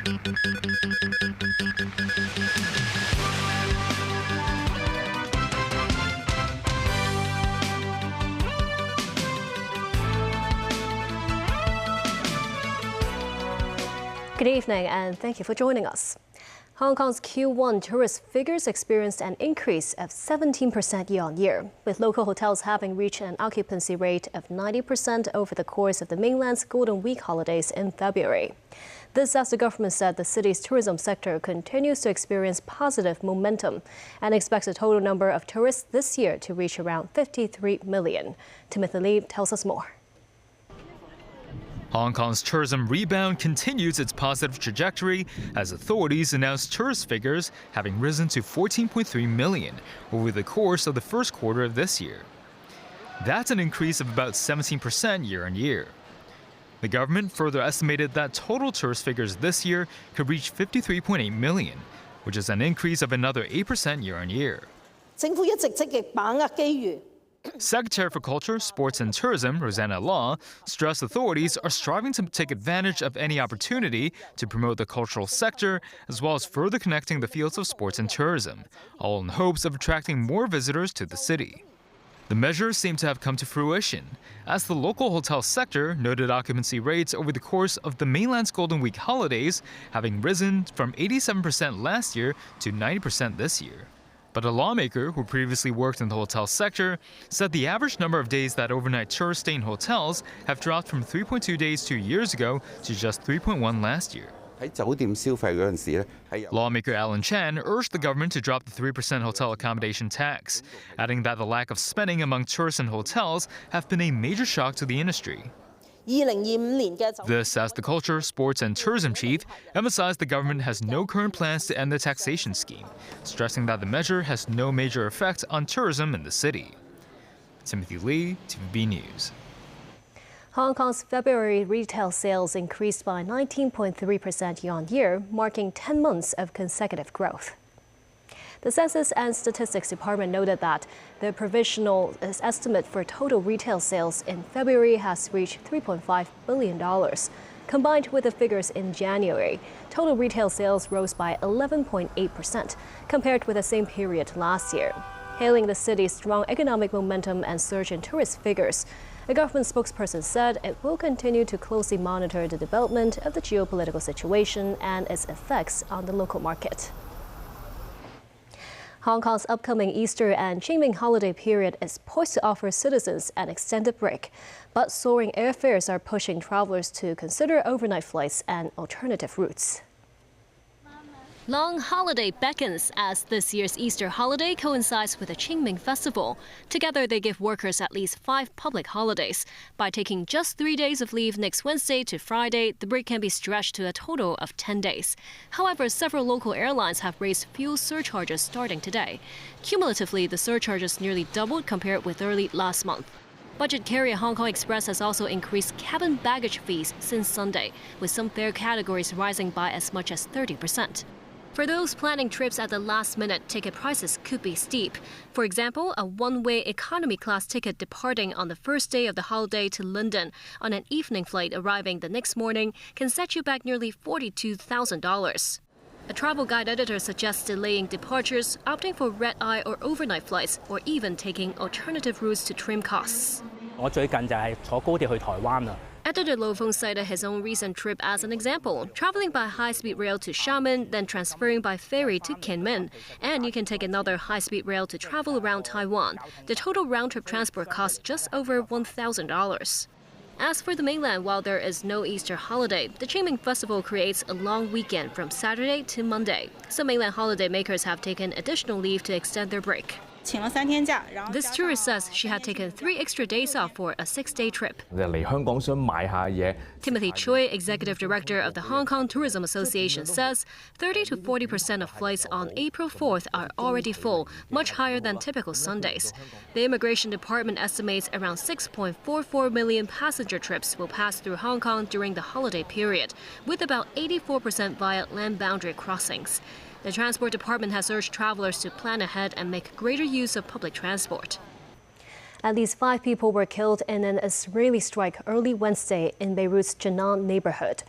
Good evening and thank you for joining us. Hong Kong's Q1 tourist figures experienced an increase of 17% year-on-year, with local hotels having reached an occupancy rate of 90% over the course of the mainland's Golden Week holidays in February. This as the government said the city's tourism sector continues to experience positive momentum and expects the total number of tourists this year to reach around 53 million. Timothy Lee tells us more. Hong Kong's tourism rebound continues its positive trajectory as authorities announced tourist figures having risen to 14.3 million over the course of the first quarter of this year. That's an increase of about 17% year-on-year. The government further estimated that total tourist figures this year could reach 53.8 million, which is an increase of another 8% year-on-year. Secretary for Culture, Sports and Tourism, Rosanna Law, stressed authorities are striving to take advantage of any opportunity to promote the cultural sector, as well as further connecting the fields of sports and tourism, all in hopes of attracting more visitors to the city. The measures seem to have come to fruition, as the local hotel sector noted occupancy rates over the course of the mainland's Golden Week holidays having risen from 87% last year to 90% this year. But a lawmaker who previously worked in the hotel sector said the average number of days that overnight tourists stay in hotels have dropped from 3.2 days 2 years ago to just 3.1 last year. Lawmaker Alan Chan urged the government to drop the 3% hotel accommodation tax, adding that the lack of spending among tourists and hotels have been a major shock to the industry. This, as the Culture, Sports and Tourism chief emphasized the government has no current plans to end the taxation scheme, stressing that the measure has no major effect on tourism in the city. Timothy Lee, TVB News. Hong Kong's February retail sales increased by 19.3% year-on-year, marking 10 months of consecutive growth. The Census and Statistics Department noted that the provisional estimate for total retail sales in February has reached $3.5 billion. Combined with the figures in January, total retail sales rose by 11.8% compared with the same period last year. Hailing the city's strong economic momentum and surge in tourist figures, a government spokesperson said it will continue to closely monitor the development of the geopolitical situation and its effects on the local market. Hong Kong's upcoming Easter and Qingming holiday period is poised to offer citizens an extended break, but soaring airfares are pushing travelers to consider overnight flights and alternative routes. Long holiday beckons as this year's Easter holiday coincides with the Qingming festival. Together, they give workers at least 5 public holidays. By taking just 3 days of leave next Wednesday to Friday, the break can be stretched to a total of 10 days. However, several local airlines have raised fuel surcharges starting today. Cumulatively, the surcharges nearly doubled compared with early last month. Budget carrier Hong Kong Express has also increased cabin baggage fees since Sunday, with some fare categories rising by as much as 30%. For those planning trips at the last minute, ticket prices could be steep. For example, a one-way economy class ticket departing on the first day of the holiday to London on an evening flight arriving the next morning can set you back nearly $42,000. A travel guide editor suggests delaying departures, opting for red-eye or overnight flights, or even taking alternative routes to trim costs. 我最近就係坐高鐵去台灣啦。 Editor Lo Feng cited his own recent trip as an example, traveling by high-speed rail to Xiamen, then transferring by ferry to Kinmen. And you can take another high-speed rail to travel around Taiwan. The total round-trip transport costs just over $1,000. As for the mainland, while there is no Easter holiday, the Qingming Festival creates a long weekend from Saturday to Monday. Some mainland holiday makers have taken additional leave to extend their break. This tourist says she had taken 3 extra days off for a 6-day trip. Timothy Choi, executive director of the Hong Kong Tourism Association, says 30 to 40% of flights on April 4th are already full, much higher than typical Sundays. The Immigration Department estimates around 6.44 million passenger trips will pass through Hong Kong during the holiday period, with about 84% via land boundary crossings. The Transport Department has urged travelers to plan ahead and make greater use of public transport. At least 5 people were killed in an Israeli strike early Wednesday in Beirut's Jenin neighborhood.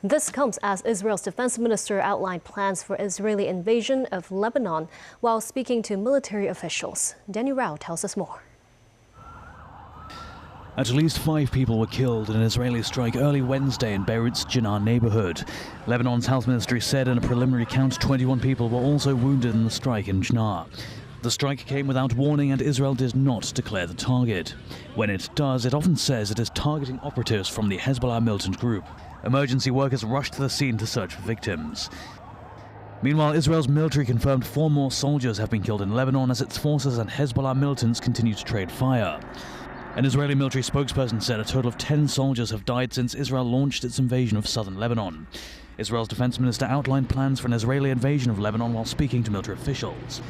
This comes as Israel's defense minister outlined plans for Israeli invasion of Lebanon while speaking to military officials. Danny Rao tells us more. At least 5 people were killed in an Israeli strike early Wednesday in Beirut's Jinnah neighborhood. Lebanon's health ministry said in a preliminary count 21 people were also wounded in the strike in Jinnah. The strike came without warning and Israel did not declare the target. When it does, it often says it is targeting operatives from the Hezbollah militant group. Emergency workers rushed to the scene to search for victims. Meanwhile, Israel's military confirmed 4 more soldiers have been killed in Lebanon as its forces and Hezbollah militants continue to trade fire. An Israeli military spokesperson said a total of 10 soldiers have died since Israel launched its invasion of southern Lebanon. Israel's defense minister outlined plans for an Israeli invasion of Lebanon while speaking to military officials.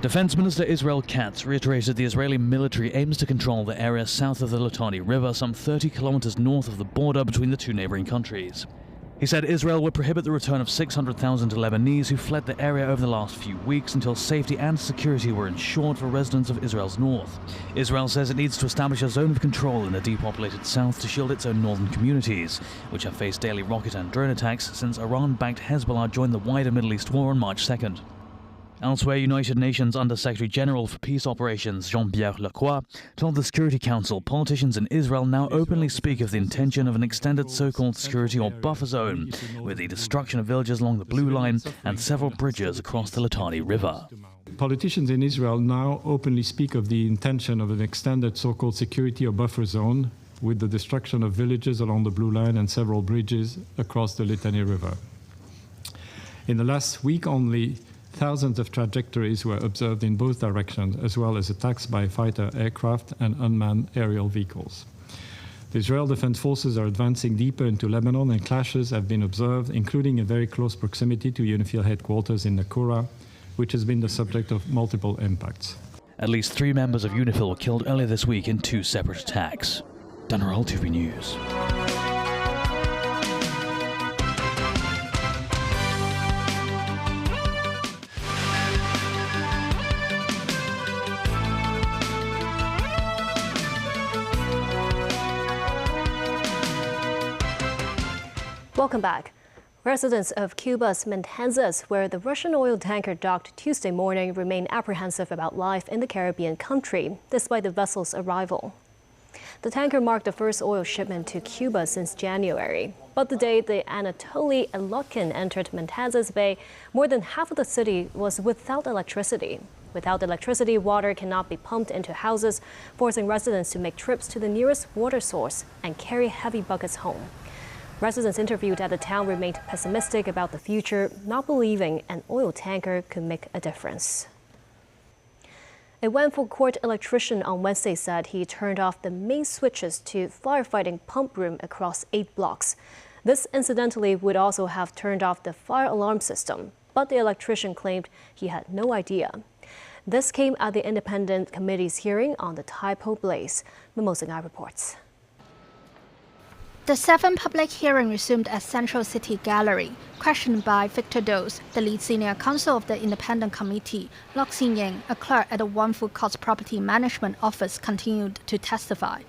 Defense Minister Israel Katz reiterated the Israeli military aims to control the area south of the Litani River, some 30 kilometers north of the border between the 2 neighboring countries. He said Israel would prohibit the return of 600,000 Lebanese who fled the area over the last few weeks until safety and security were ensured for residents of Israel's north. Israel says it needs to establish a zone of control in the depopulated south to shield its own northern communities, which have faced daily rocket and drone attacks since Iran-backed Hezbollah joined the wider Middle East war on March 2nd. Elsewhere, United Nations Under-Secretary-General for Peace Operations Jean-Pierre Lacroix told the Security Council politicians in Israel now openly speak of the intention of an extended so-called security or buffer zone, with the destruction of villages along the Blue Line and several bridges across the Litani River. Politicians in Israel now openly speak of the intention of an extended so-called security or buffer zone, with the destruction of villages along the Blue Line and several bridges across the Litani River. In the last week only, thousands of trajectories were observed in both directions, as well as attacks by fighter aircraft and unmanned aerial vehicles. The Israel Defense Forces are advancing deeper into Lebanon, and clashes have been observed, including in very close proximity to UNIFIL headquarters in Nakura, which has been the subject of multiple impacts. At least 3 members of UNIFIL were killed earlier this week in 2 separate attacks. Dan Rao, TVB News. Welcome back. Residents of Cuba's Matanzas, where the Russian oil tanker docked Tuesday morning, remain apprehensive about life in the Caribbean country, despite the vessel's arrival. The tanker marked the first oil shipment to Cuba since January. But the day the Anatoly Elotkin entered Matanzas Bay, more than half of the city was without electricity. Without electricity, water cannot be pumped into houses, forcing residents to make trips to the nearest water source and carry heavy buckets home. Residents interviewed at the town remained pessimistic about the future, not believing an oil tanker could make a difference. A Wanful Court electrician on Wednesday said he turned off the main switches to firefighting pump room across 8 blocks. This incidentally would also have turned off the fire alarm system, but the electrician claimed he had no idea. This came at the independent committee's hearing on the Taipo blaze. Mimosa Ngai reports. The 7th public hearing resumed at Central City Gallery. Questioned by Victor Dose, the lead senior counsel of the independent committee, Lok Xin-ying, a clerk at the Wanful Court's property management office, continued to testify.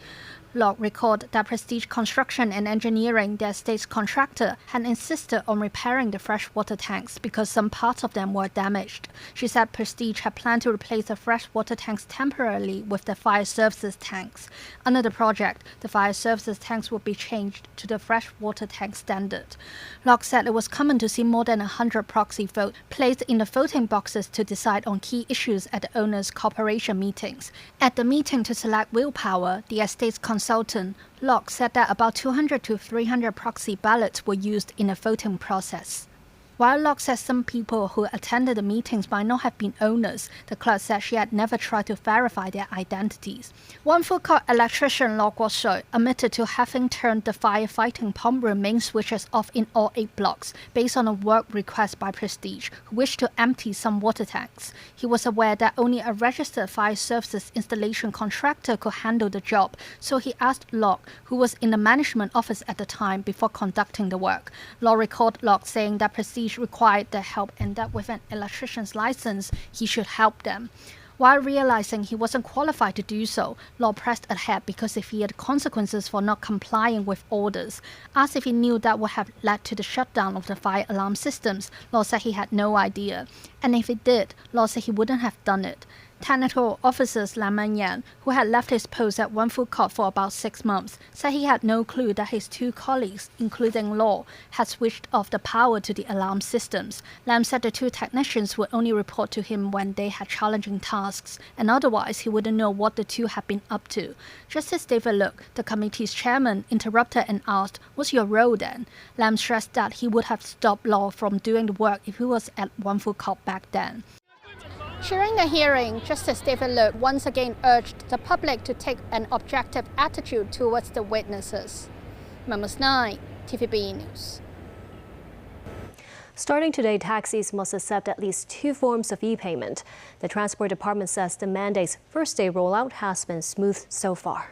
Lok recalled that Prestige Construction and Engineering, their estate's contractor, had insisted on repairing the freshwater tanks because some parts of them were damaged. She said Prestige had planned to replace the freshwater tanks temporarily with the fire services tanks. Under the project, the fire services tanks would be changed to the freshwater tank standard. Lok said it was common to see more than 100 proxy votes placed in the voting boxes to decide on key issues at the owners' corporation meetings. At the meeting to select willpower, the estate's consultant, Lok, said that about 200 to 300 proxy ballots were used in the voting process. While Lok said some people who attended the meetings might not have been owners, the clerk said she had never tried to verify their identities. Wanful Court electrician Lok Guo admitted to having turned the firefighting pump room main switches off in all 8 blocks, based on a work request by Prestige, who wished to empty some water tanks. He was aware that only a registered fire services installation contractor could handle the job, so he asked Lok, who was in the management office at the time, before conducting the work. Lok recalled Lok saying that Prestige required their help and that with an electrician's license, he should help them. While realizing he wasn't qualified to do so, Law pressed ahead because he feared consequences for not complying with orders. Asked if he knew that would have led to the shutdown of the fire alarm systems, Law said he had no idea. And if he did, Law said he wouldn't have done it. Technical officers Lam Man-yan, who had left his post at one food court for about 6 months, said he had no clue that his 2 colleagues, including Law, had switched off the power to the alarm systems. Lam said the 2 technicians would only report to him when they had challenging tasks, and otherwise he wouldn't know what the 2 had been up to. Justice David Look, the committee's chairman, interrupted and asked, "What's your role then?" Lam stressed that he would have stopped Law from doing the work if he was at one food court back then. During the hearing, Justice David Look once again urged the public to take an objective attitude towards the witnesses. Members 9, TVB News. Starting today, taxis must accept at least 2 forms of e-payment. The Transport Department says the mandate's first-day rollout has been smooth so far.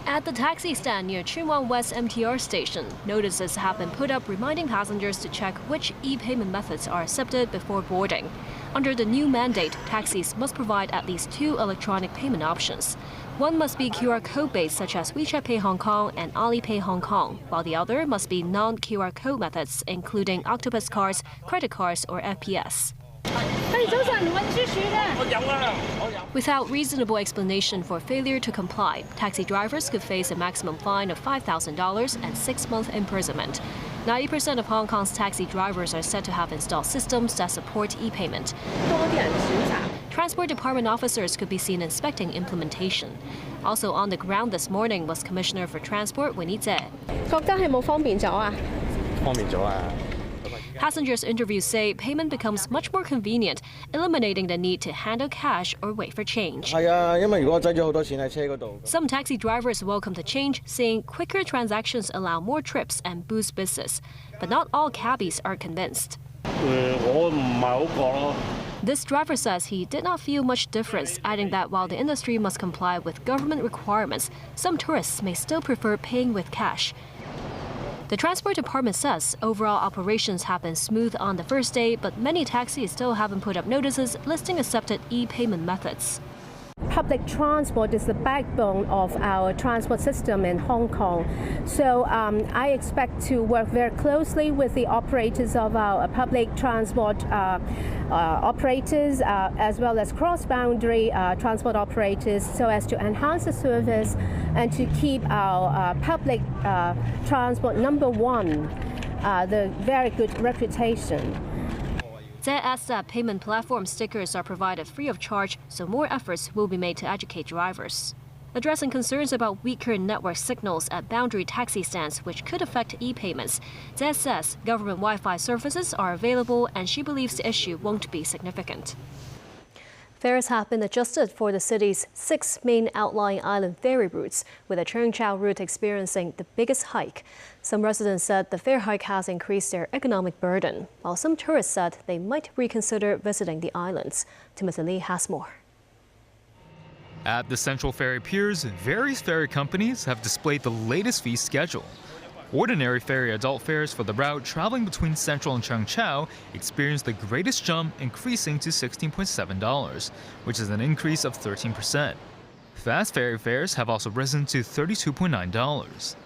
At the taxi stand near Chunwan West MTR station, notices have been put up reminding passengers to check which e-payment methods are accepted before boarding. Under the new mandate, taxis must provide at least 2 electronic payment options. One must be QR code-based, such as WeChat Pay Hong Kong and Alipay Hong Kong, while the other must be non-QR code methods, including Octopus cards, credit cards, or FPS. Without reasonable explanation for failure to comply, taxi drivers could face a maximum fine of $5,000 and 6-month imprisonment. 90% of Hong Kong's taxi drivers are said to have installed systems that support e-payment. Transport Department officers could be seen inspecting implementation. Also on the ground this morning was Commissioner for Transport Winnie Tse. Passengers interviews say payment becomes much more convenient, eliminating the need to handle cash or wait for change. Some taxi drivers welcome the change, saying quicker transactions allow more trips and boost business. But not all cabbies are convinced. This driver says he did not feel much difference, adding that while the industry must comply with government requirements, some tourists may still prefer paying with cash. The Transport Department says overall operations have been smooth on the first day, but many taxis still haven't put up notices listing accepted e-payment methods. Public transport is the backbone of our transport system in Hong Kong. So I expect to work very closely with the operators of our public transport operators as well as cross-boundary transport operators so as to enhance the service and to keep our public transport #1, the very good reputation. Tse adds that payment platform stickers are provided free of charge, so more efforts will be made to educate drivers. Addressing concerns about weaker network signals at boundary taxi stands, which could affect e-payments, Tse says government Wi-Fi services are available and she believes the issue won't be significant. Fares have been adjusted for the city's 6 main outlying island ferry routes, with the Cheung Chau route experiencing the biggest hike. Some residents said the fare hike has increased their economic burden, while some tourists said they might reconsider visiting the islands. Timothy Lee has more. At the Central Ferry Piers, various ferry companies have displayed the latest fee schedule. Ordinary ferry adult fares for the route traveling between Central and Cheung Chau experienced the greatest jump, increasing to $16.7, which is an increase of 13%. Fast ferry fares have also risen to $32.9.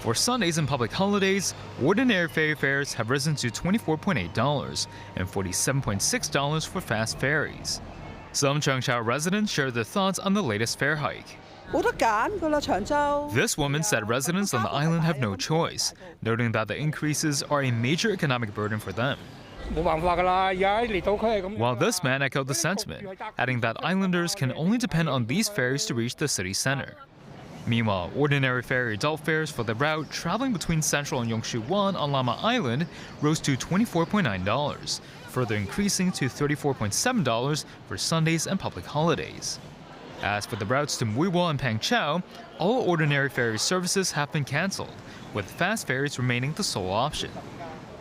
For Sundays and public holidays, ordinary ferry fares have risen to $24.8 and $47.6 for fast ferries. Some Cheung Chau residents shared their thoughts on the latest fare hike. This woman said residents on the island have no choice, noting that the increases are a major economic burden for them. While this man echoed the sentiment, adding that islanders can only depend on these ferries to reach the city center. Meanwhile, ordinary ferry adult fares for the route traveling between Central and Yongshou Wan on Lama Island rose to $24.9, further increasing to $34.7 for Sundays and public holidays. As for the routes to Mui Wo and Pang Chau, all ordinary ferry services have been cancelled, with fast ferries remaining the sole option.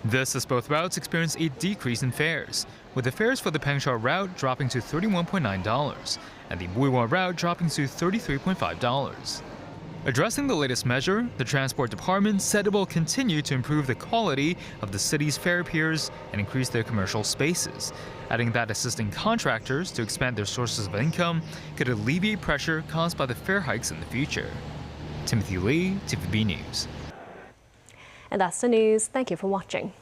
This as both routes experienced a decrease in fares, with the fares for the Pang Chau route dropping to $31.9 and the Mui Wo route dropping to $33.5. Addressing the latest measure, the Transport Department said it will continue to improve the quality of the city's fare piers and increase their commercial spaces, adding that assisting contractors to expand their sources of income could alleviate pressure caused by the fare hikes in the future. Timothy Lee, TVB News. And that's the news. Thank you for watching.